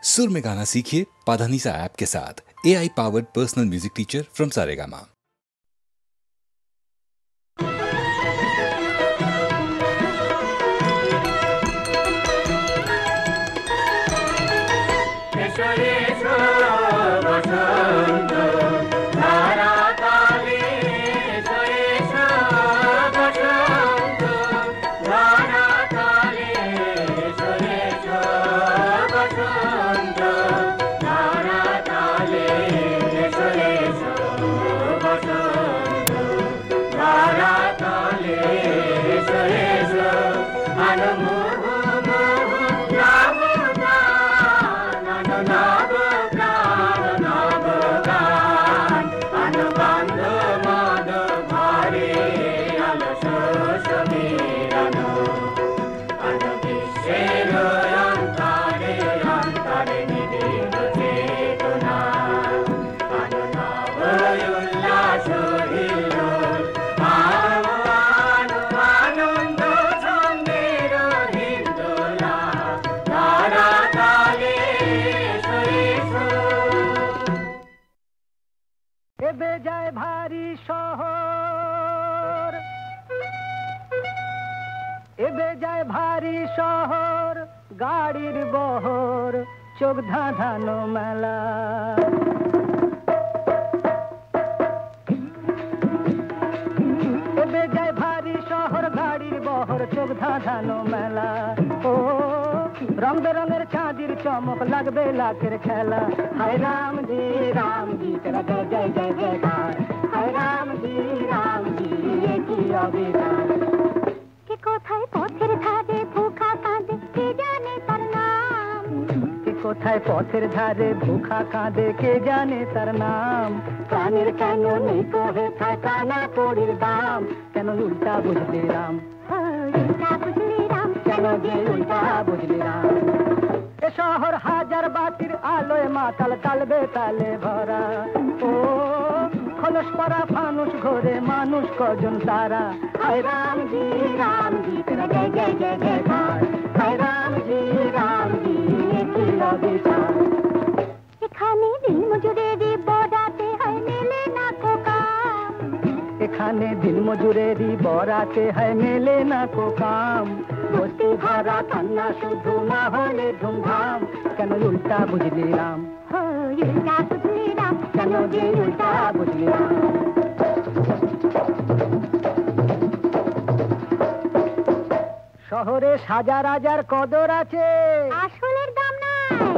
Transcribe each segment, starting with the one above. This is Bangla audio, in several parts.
सुर में गाना सीखिए पाधानीसा ऐप के साथ। AI powered personal music teacher from Saregama. যায় ভারী শহর, এবে যায় ভারী শহর, গাড়ির বহর, চোখ ধাঁধানো মেলা। এবে যায় ভারী শহর, গাড়ির বহর, চোখ ধাঁধানো মেলা। ও রং বেরঙের চাঁদির চমক, লাগবে লাখের খেলা। হায় রাম জি তেরা জয় জয় জয় জয়কার। হায় রাম জি কি অবিচার। কে কোথায় পথের ধারে ভুখা কাঁদে, কে জানে তার নাম। কে কোথায় পথের ধারে ভুখা কাঁদে, কে জানে তার নাম। প্রাণের কেন নেই কোহে খায় কানা কড়ির দাম। কেন উল্টা বুঝলি রাম, উল্টা বুঝলি রাম, কেন যে উল্টা বুঝলি রাম। এ শহর হাজার বাতির আলোয় মাতাল, তালবে তালে ভরা। ও খলস পরা ফানুষ ঘরে, মানুষ কজন তারা। হায় রাম জি তেরা জয় জয় জয় জয়কার। হায় রাম জি কি অবিচার। এখানে দিন মজুরেরই বরাতে হয়, মেলে না কো কাম। এখানে দিন মজুরেরই বরাতে হয়, মেলে না কো কাম। বস্তি ভরা কান্না শুধু না হলে ধুমধাম। কেন উল্টা বুঝলি রাম, উল্টা বুঝলি রাম, কেন যে উল্টা বুঝলি রাম। শহরে হাজার হাজার কদর আছে, আসলের দাম নাই।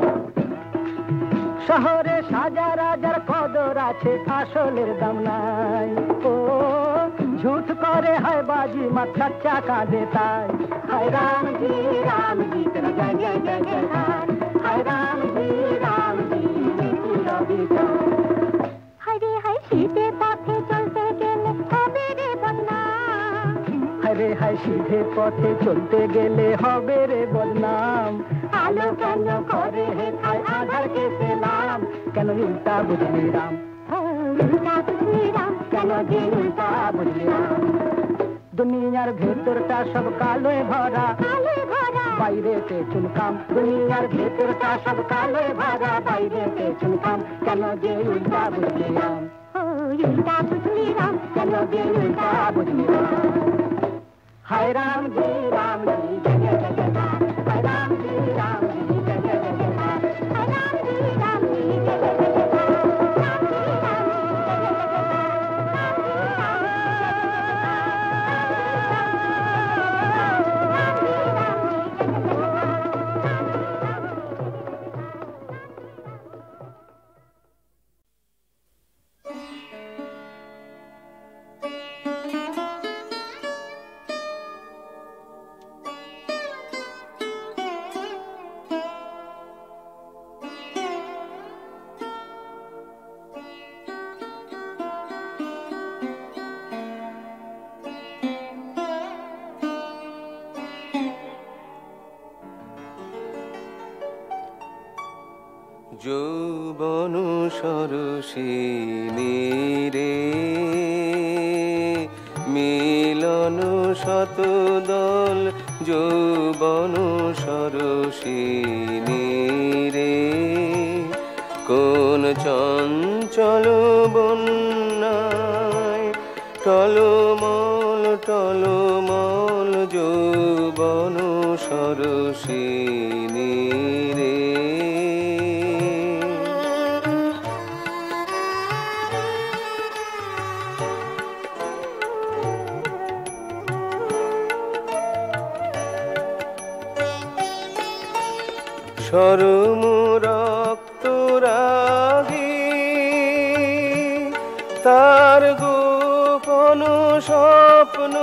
শহরে হাজার হাজার কদর আছে, আসলের দাম নাই। ও ঝুঠ করে হয় বাজি, মাথা চাকা দে তাই। হায় রাম জি তেরা জয় জয় জয় জয়কার। হায় রাম জি কি অবিচার। হায় রে হায় শীতে পথে চলতে গেলে হবে রে বদনাম। হায় রে হায় সিধে পথে চলতে গেলে হবে রে বদনাম। আলো কেন করে হে খায় আধার কে সেলাম। কেন উল্টা বুঝলি রাম, উল্টা বুঝলি রাম, কেন যে উল্টা বুঝলি রাম। দুনিয়ার ভেতরটা সব কালোয় ভরা, বাইরেতে চুনকাম। দুনিয়ার ভেতরটা সব কালোয় ভরা, বাইরেতে চুনকাম। কেন যে উল্টা বুঝলি রাম, উল্টা বুঝলি রাম, কেন যে উল্টা বুঝলি রাম। হায় রাম জি জয় জয় জয় জয়কার। হায় রাম জি জয় জয় জয় জয়কার। হায় রাম জি জয় জয় জয় জয়কার। যৌবন সরসিনী রে মিলন শতদল, যৌবন সরসিনী রে কোন চঞ্চল বন্যায় টলমল টলমল যৌবন সরসিনী রে। সরম রক্ত রাগী তার গোপন স্বপ্ন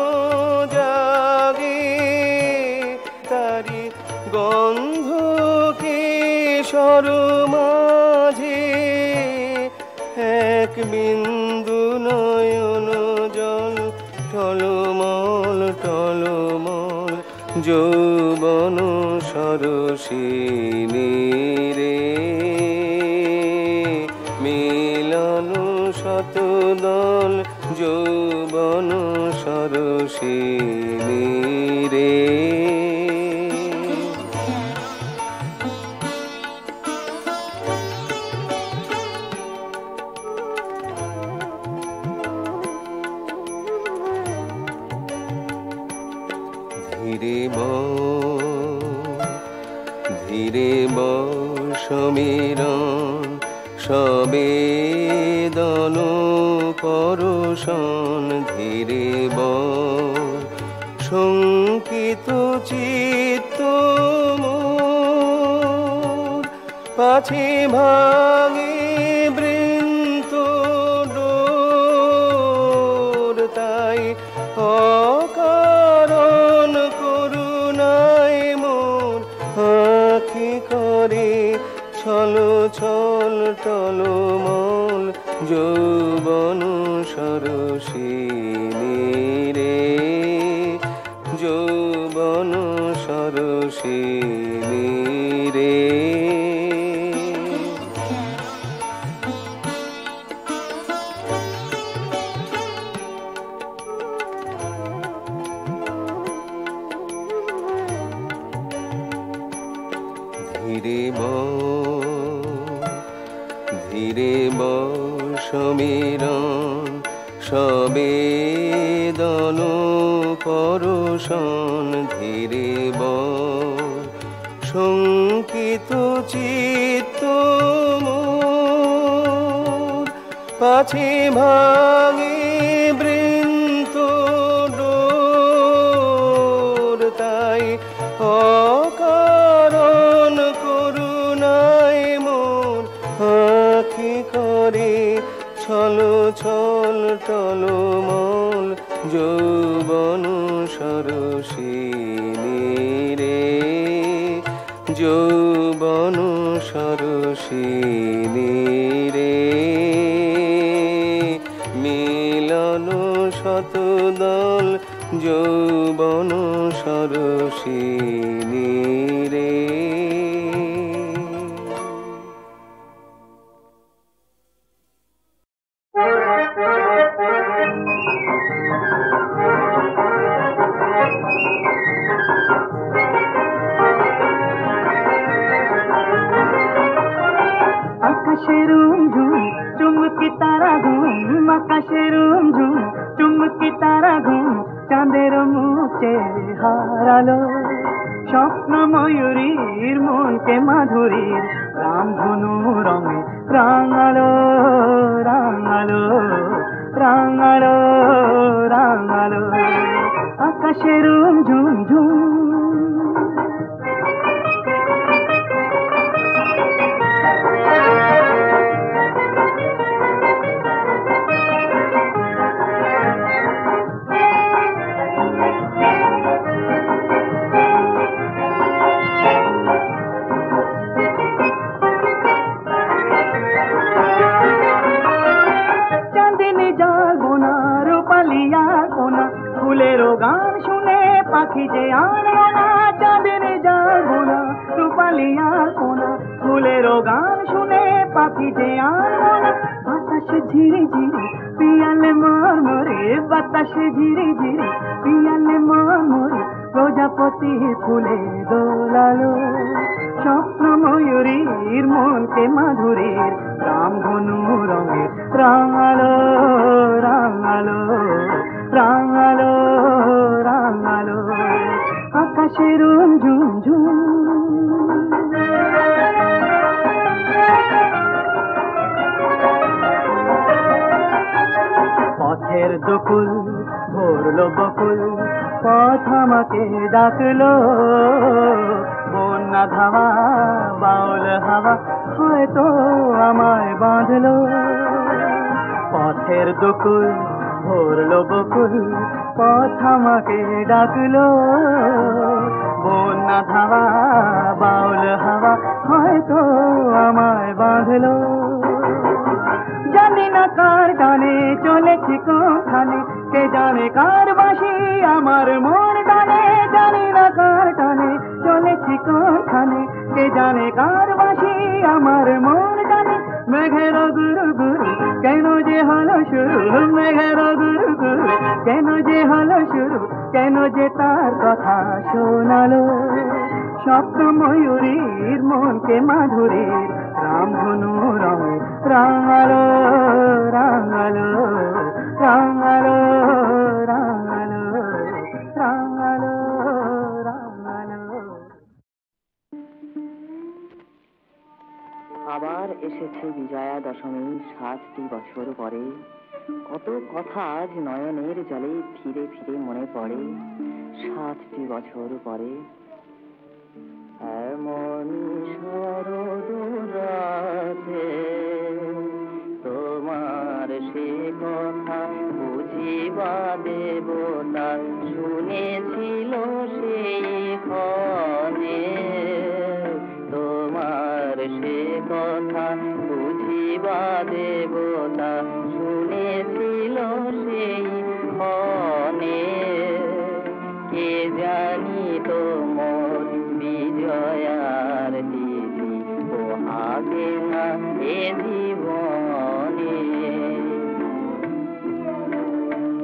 জাগি, তারি গন্ধ কিশোর মাঝে এক বিন্দু নয়ন জল টলমল টলমল যৌবন সরসিনী রে। মিলন শতদল যৌবন সরসিনী রে। ধীরে সমীরণ সবেদন পরশন, ধীরে শঙ্কিত চিত্ত মোর, পাছে ভাঙে বৃন্ত ডোর, তাই অকারণ করুণায় মোর আঁখি করে ছল ছল টলমল যৌবন সরসিনী রে। যৌবন সরসিনী রে। ধীরে সমীরণ সবেদন পরশন, ধীরে শঙ্কিত চিত্ত মোর, পাছে ভাঙে বৃন্ত ডোর, তাই অকারণ করুণায় মোর আঁখি করে ছল ছল টলমল যৌবন সরসিনী রে। যৌবন সরসিনী রে। মিলন শতদল যৌবন সরসিনী রে। আকাশের ঝুম চুমকি তারা ঘুম, আকাশের ঝুম চুমকি তারা ঘুম, চাঁদের মুখে হারালো স্বপ্ন ময়ূরীর মনকে মাধুরীর রামধনু রঙে রাঙালো রাঙালো রাঙালো রাঙালো আকাশের ঝুম ঝুম। ফুলেরও গান শুনে পাখি যে আনলো না, চাঁদের যাবো না রূপালিয়ার কোনা। ফুলেরও গান শুনে পাখি যে আনলো না, বাতাসে ঝিরি ঝিরি পিয়ালে মরমরে, বাতাসে ঝিরি ঝিরি পিয়ালে মরমরে, প্রজাপতি ফুলে দোলালো স্বপ্ন ময়ূরীর মনকে মনকে মাধুরীর রামধনু রঙের রাঙালো রাঙালো রাঙালো রাঙালো আকাশের ঝুম ঝুম। পথের দকুল ভরলো বকুল, পথ আমাকে ডাকলো, বন্যা ধাওয়া বাউল হাওয়া হয়তো আমায় বাঁধলো। পথের দকুল ভরলো বকুল, পথ আমাকে ডাকলো, বন্যা ধাওয়া বাউল হাওয়া হয়তো আমায় বাঁধলো। জানি না কার গানে চলেছি কোনখানে, কে জানে কার বাঁশি আমার মন টানে। জানি না কার টানে চলেছি কোনখানে, কে জানে কার বাঁশি আমার মন টানে। মেঘের গুরু গুরু কেন যে হলো শুরু, মেঘের গুরু গুরু কেন যে হলো শুরু, কেন যে তার কথা শোনালো। স্বপ্ন ময়ূরীর মনকে মাধুরীর রামধনু রঙে রাঙালো রাঙালো রাঙালো রাঙালো রাঙালো রাঙালো। আবার এসেছে বিজয়া দশমী 7টি বছর পরে। কত কথা আজ নয়নের জলে ফিরে ফিরে মনে পড়ে 7টি বছর পরে। এমনি শরৎ রাতে তোমার সে কথা বুঝিবা দেবতা শুনেছিল সেই ক্ষণে। তোমার সে কথা বুঝিবা দেবতা শুনেছিল সেই ক্ষণে। কে জানি তোমার বিজয়ার দিদি পোহাবে না এ জীবনে।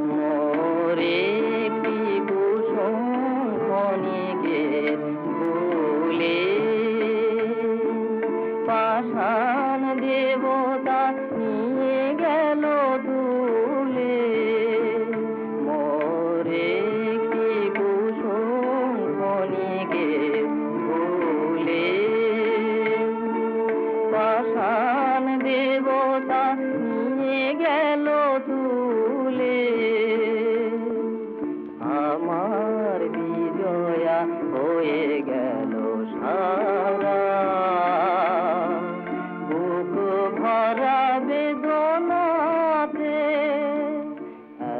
মোরে একটি কুসুম ক্ষণিকের ফুলে পাষাণ দেবতা নিয়ে গেল দুলে। মোরে একটি কুসুম ক্ষণিকের ফুলে পাষাণ দেবতা নিয়ে গেল তুলে। আমার বিজয়া হয়ে গেল সারা, বুক ভরা বেদনাতে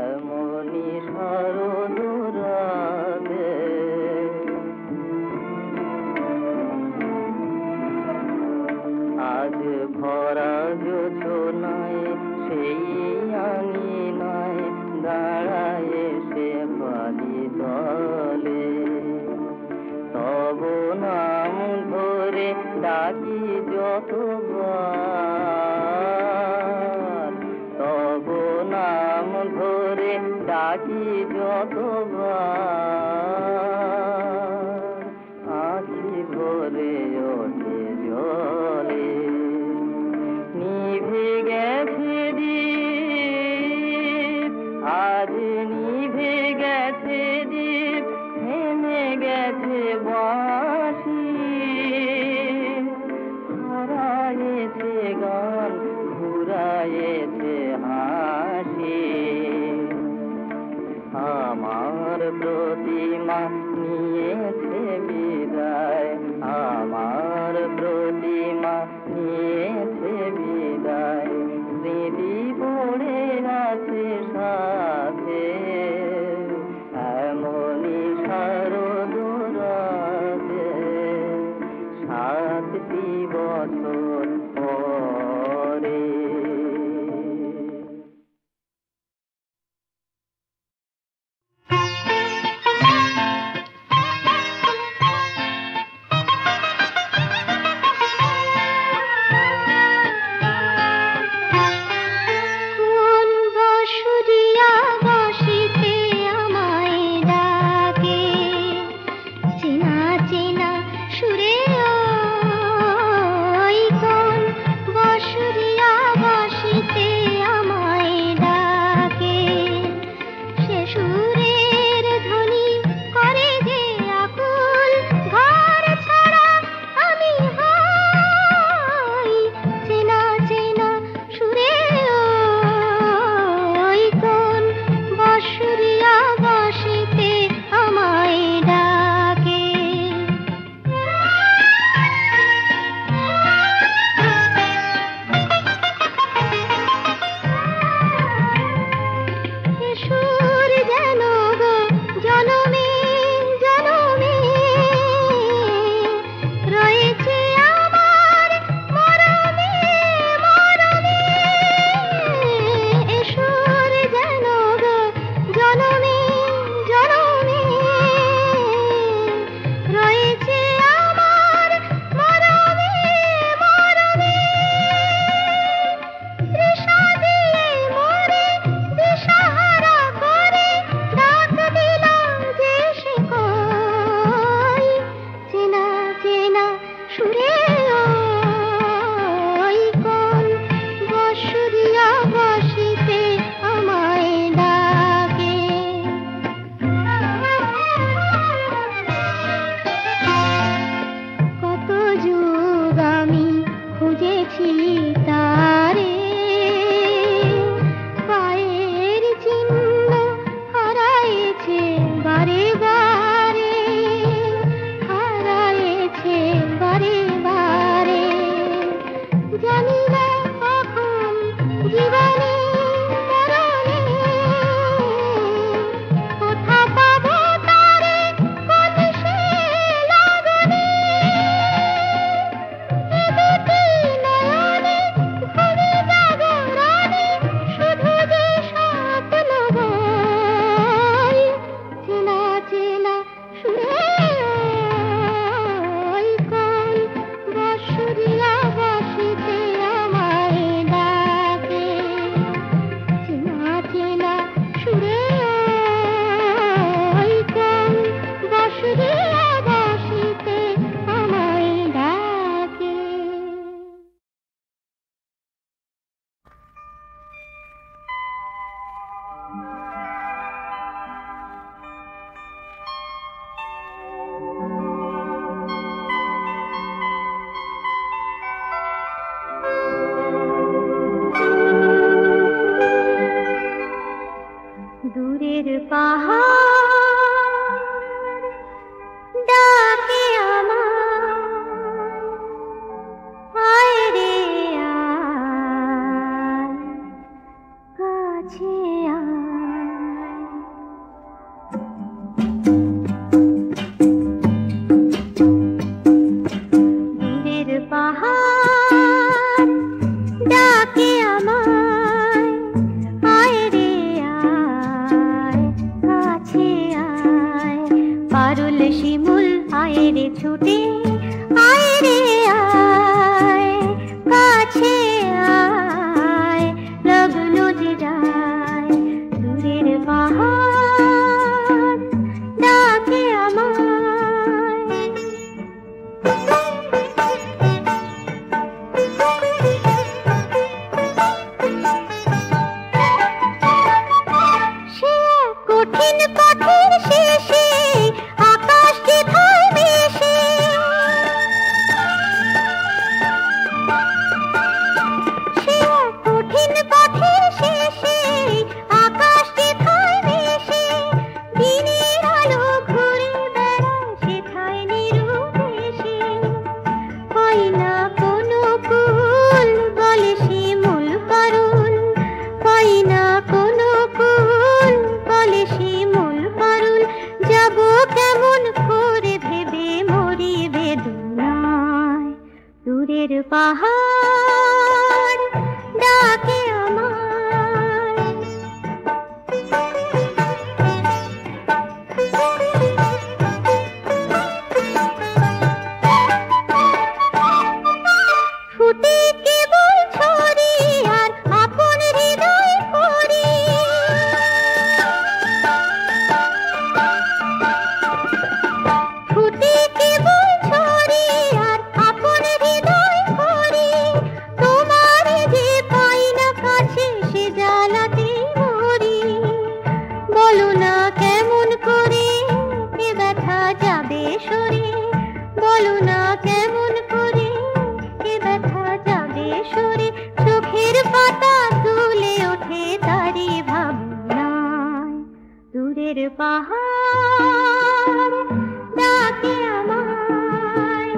এমনি শরৎ রাতে। আজ ভরা যোছনায় সেই আঙিনায় দাঁড়ায় সে বালি তলে। তব নাম ধরে ডাকি যতবার, তব নাম ধরে ডাকি যতবার, আখি ভরে ওঠে জলে। নিভে গেছে দীপ আজ নিভে গেছে দীপ, থেমে গেছে বাঁশি। হারায়েছে গান ঘুরায়েছে হাসি। আমার প্রতিমা নিয়েছে বিদায়, আমার প্রতিমা নিয়েছে বিদায়। স্মৃতি পড়ে আছে সাথে এমনি শারদ রাতে 7টি বছর পরে। চেনা চেনা সুরে ওই খুঁজেছি তারে, পায়ের চিহ্ন হারাইছে বারে বারে, হারাইছে বারে বারে। জানি না কখন জীবনে মরণে কোথা পাবো তারে, কোন সে লাগনে। এ দুটি নয়নে ঘুরে জাগরণে শুধু যে স্বপ্ন বই, চেনা চেনা সুরে ওই কোন বাঁশুরিয়া বাঁশিতে আমায় ডাকে, চেনা চেনা সুরে ওই কোন বাঁশুরিয়া বাঁশিতে আমায় ডাকে। দূরের পাহাড় ডাকে আমায়, আয় রে আয়, কাছে আয়। দূরের পাহাড় ডাকে আমায়, আয় রে আয়, কাছে আয়। পারুল শিমুল আয় রে ছুটে, আয় রে আয়, কাছে আয়, লগ্ন যে যায়। দূরের পাহাড় ডাকে আমায়। সে কঠিন পথের শেষে আকাশ যে ধায় ভেসে, সে কঠিন পথের শেষে আকাশ যে ধায় ভেসে, দিনের আলো ঘুরে বেড়ায় সেথায় নিরুদ্দেশে। পাই না কোনো কুল বলে শিমুল পারুল, পাই না কোনো কুল বলে শিমুল পারুল। যাব কেমন করে ভেবে মরি বেদনায়। দূরের পাহাড় ডাকে আমায়। ফুটে কেবল ছড়ি আর আপন হৃদয় করি, ফুটে কেবল ছড়ি আর আপন হৃদয় করি। তোমার যে পাই না কাছে সে জ্বালাতে মরি। বলো না কেমন করে এ ব্যথা যাবে সরে, বলো না কেমন করে এ ব্যথা যাবে সরে। চোখের পাতা তুলে ওঠে তারি ভাবনায়। দূরের পাহাড় ডাকে আমায়,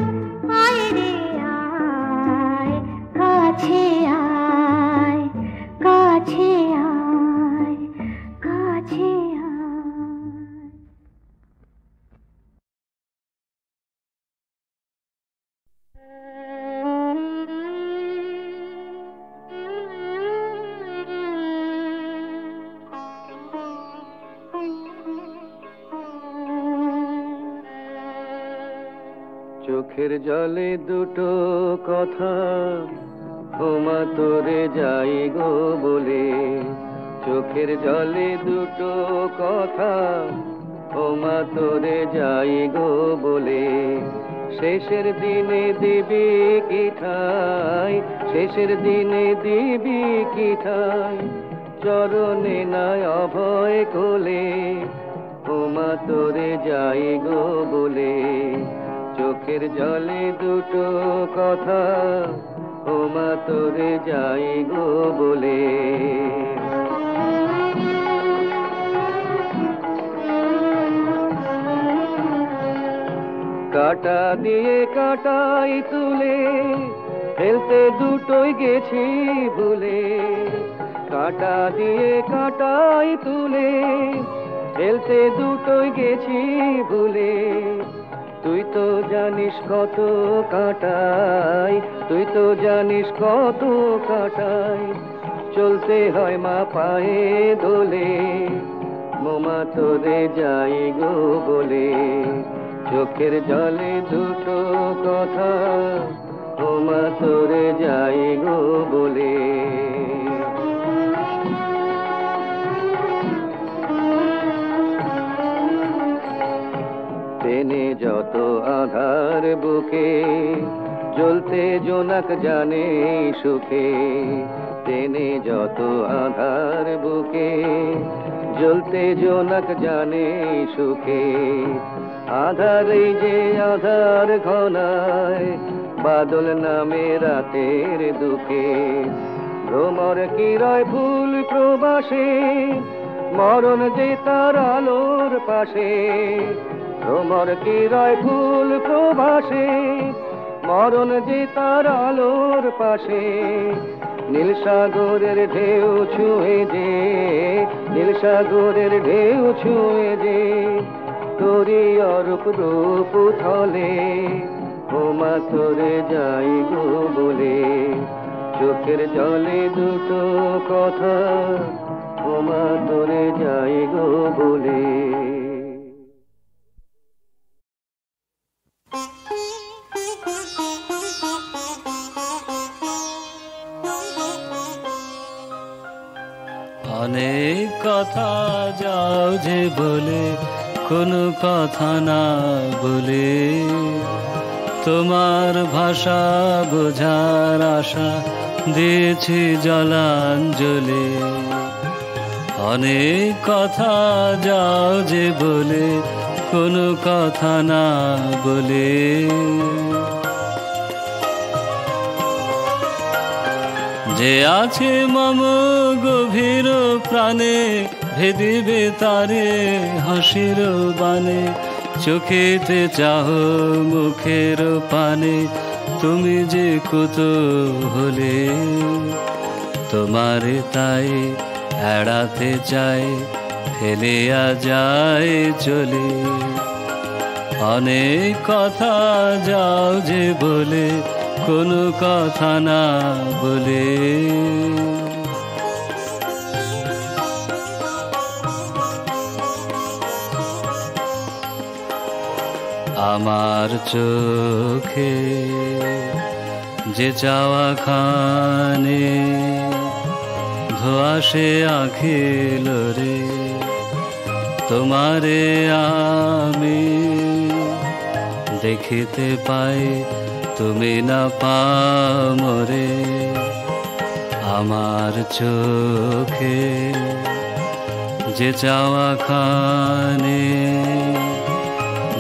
আয় রে আয়, কাছে আয়, কাছে আয়, কাছে আয়। চোখের জলে দুটো কথা ওমা তোরে যাই গো বলে, চোখের জলে দুটো কথা ওমা তোরে যাই গো বলে। শেষের দিনে দিবি কি ঠাই, শেষের দিনে দিবি কি ঠাই, চরণে নাই অভয় কোলে ওমা তোরে যাই গো বলে। চোখের জলে দুটো কথা ওমা তোরে যাই গো বলে। কাটা দিয়ে কাটাই তুলে ফেলতে দুটোই গেছি ভুলে। কাটা দিয়ে কাটাই তুলে ফেলতে দুটোই গেছি ভুলে। তুই তো জানিস কত কাটাই, তুই তো জানিস কত কাটাই, চলতে হয় মা পায়ে দোলে। মোমা তোরে যাই গো বলে, চোখের জলে দুটো কথা ওমা তোরে যাই গো বলে। ট্রেনে যত আধার বুকে জ্বলতে জোনাক জানে সুখে। ট্রেনে যত আধার বুকে জ্বলতে জোনাক জানে সুখে। আধার এই যে আধার ঘনায় বাদল নামে রাতের দুঃখে। ভ্রমর কিরয় ফুল প্রবাসে মরণ যে তার আলোর পাশে। ভ্রমর কিরয় ফুল প্রবাসে মরণ যে তার আলোর পাশে। নীল সাগরের ঢেউ ছুঁয়ে যে, নীল সাগরের ঢেউ ছুঁয়ে যে তোরি অরূপ রূপ থলে। ওমা তোরে যাই গো বলে, চোখের জলে দুটো কথা ওমা তোরে যাই গো বলে। অনেক কথা যাও যে বলে, কোনো কথা না বলে। তোমার ভাষা বোঝার আশা দিয়েছি জলাঞ্জলি। অনেক কথা যাও যে বলে, কোনো কথা না বলে। যে আছে মম গভীর প্রাণে, ভেদিবে তারে হাসির বানে। চোখেতে চাহ মুখের পানে, তুমি যে কুতূহলে। তোমারে তাই এড়াতে চাই, ফেলিয়া যায় চলে। অনেক কথা যাও যে বলে, কোনো কথা না বলে। আমার চোখে যে চাওয়া খানে, ধোয়াশে আখিল রে। তোমারে আমি দেখিতে পাই, তুমি না পামরে। আমার চোখে যে চাওয়া খানে,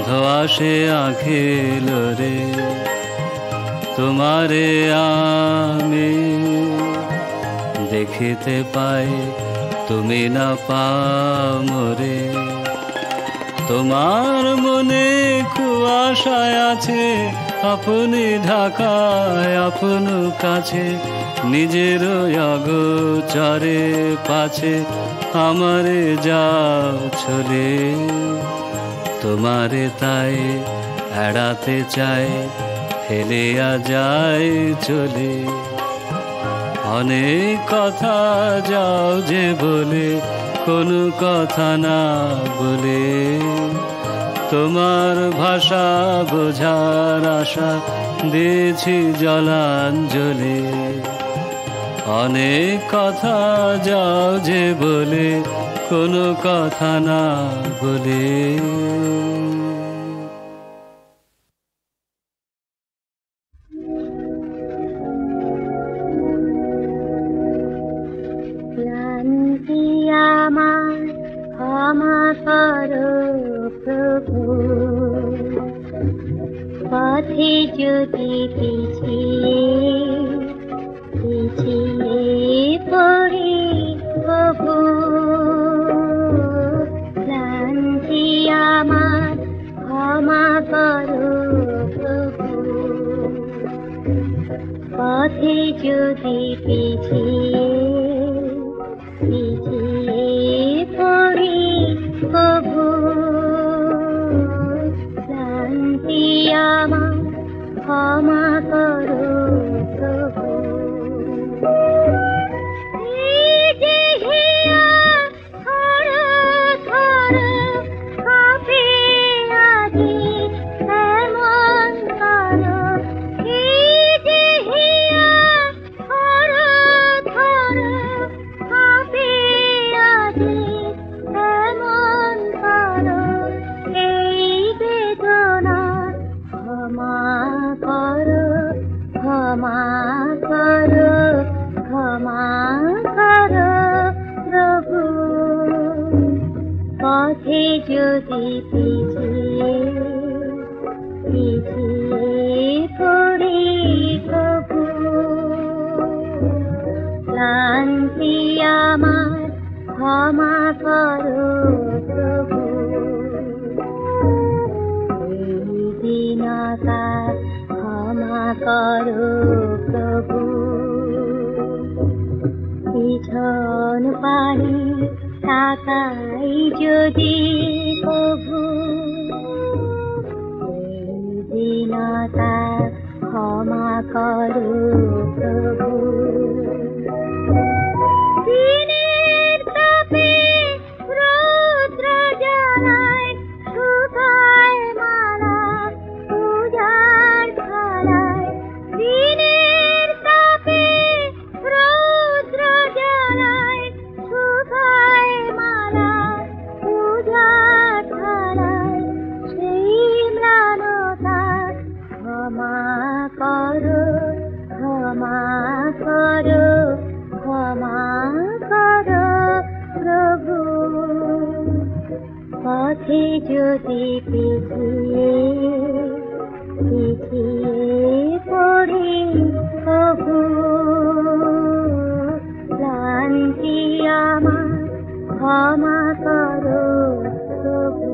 ধোয়াশে আখিল রে। তোমারে আমি দেখিতে পাই, তুমি না পামরে। তোমার মনে কুয়াশায় আছে, আপনি ঢাকায় আপন কাছে। নিজের অগোচরে পাছে আমারে যাও চলে। তোমারে তাই এড়াতে চাই, ফেলিয়া যায় চলে। অনেক কথা যাও যে বলে, কোনো কথা না বলে। তোমার ভাষা বোঝার আশা দিয়েছি জলাঞ্জলি। অনেক কথা যাও যে বলে, কোনো কথা না বলে। ক্লান্তি আমার ক্ষমা করো প্রভু, পথে যদি পিছিয়ে পথে যদি পিছিয়ে পড়ি কভু, ক্লান্তি আমার ক্ষমা করো প্রভু। এই যে হিয়া থর থর কাঁপে আজি এমন করো, এই যে হিয়া থর থর কাঁপে আজি এমন করো, এই বেদনা ক্ষমা করো, ক্ষমা করো, ক্ষমা করো প্রভু। পথে যদি পিছিয়ে পড়ি কভু, ক্লান্তি আমার ক্ষমা করো প্রভু। এই দীনতা ক্ষমা করো প্রভু। পিছন পানে তাকাই যদি প্রভু, এই দীনতা ক্ষমা করো প্রভু। দিনের তাপে রৌদ্র জ্বালায় শুকায় মালা পূজার থালায়, দিনের তাপে রৌদ্র জ্বালায় শুকায় মালা পূজার থালায়, সেই ম্লানতা ক্ষমা করো, ক্ষমা করো, ক্ষমা করো প্রভু। পথে যদি পিছিয়ে পড়ি কভু, ক্লান্তি আমার ক্ষমা করো প্রভু।